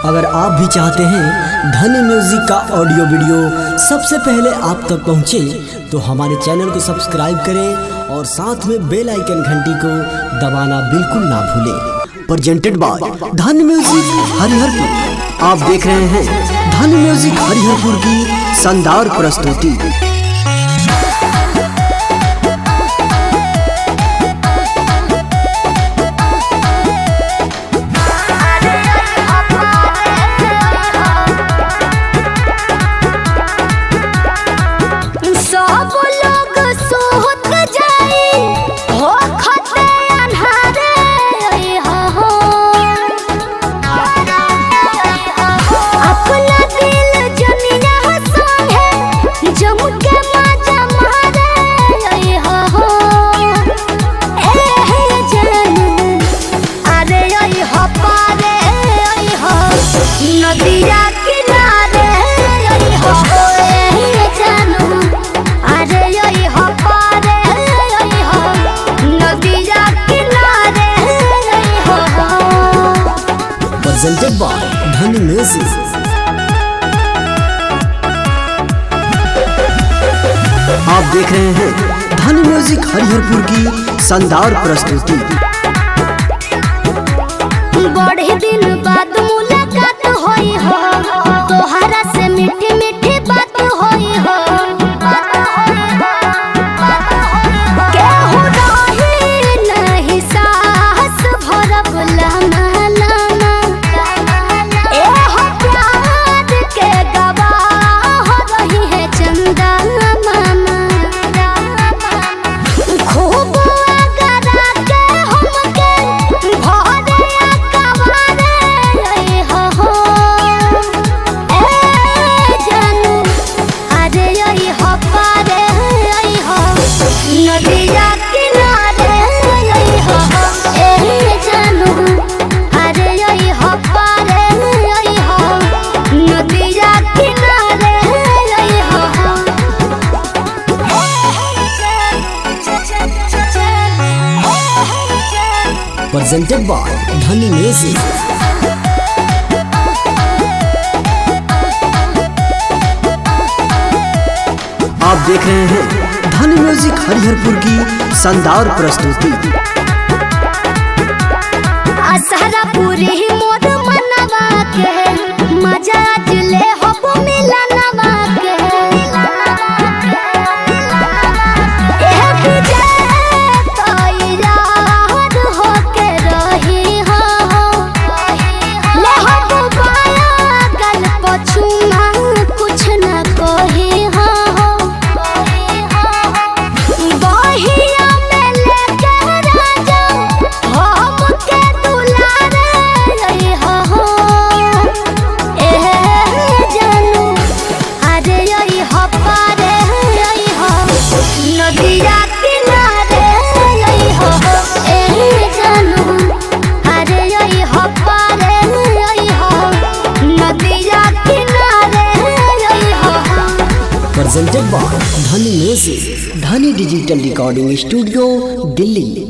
अगर आप भी चाहते हैं धनी म्यूजिक का ऑडियो वीडियो सबसे पहले आप तक पहुंचे, तो हमारे चैनल को सब्सक्राइब करें और साथ में बेल आइकन घंटी को दबाना बिल्कुल ना भूलें। प्रेजेंटेड बाय धनी म्यूजिक हरिहरपुर। आप देख रहे हैं धनी म्यूजिक हरिहरपुर की शानदार प्रस्तुति। प्रेजेंटेड बाय धनी म्यूजिक। आप देख रहे हैं धनी म्यूजिक हरिहरपुर की शानदार प्रस्तुति। बड़े दिन बाद मुलाकात होई हो, तोहरा से मीठी मीठी बात होई हो। केहू रही नहीं साहस भरब लहना लहना, एहो प्यार के गवाह रही है चंदा मामा। खूब आगरा के हमके भरे अकवारे हो ए जानू, अरे यही हो पारे हो नदिया किनारे हो ए जानू, अरे यही हो पारे हो नदिया किनारे हो। प्रेजेंटेड बाय धनी म्यूजिक। आप देख रहे हैं धनी म्यूजिक हरिहरपुर की शानदार प्रस्तुति। असहरा पूरी मोर मनवा के मजा दिले हो मिलनवा के। एह विजय तो याद हो के रही हो, ले हो बाया गल पछुना कुछ न कही हो। बहिया में लेके राजा हमके दुलारे हो ए जानू, अरे यही हो पारे हो नदिया किनारे हो ए जानू, अरे यही हो पारे हो नदिया किनारे हो। प्रेजेंटेड बाय धनी म्यूजिक, धनी डिजिटल रिकॉर्डिंग स्टूडियो, दिल्ली।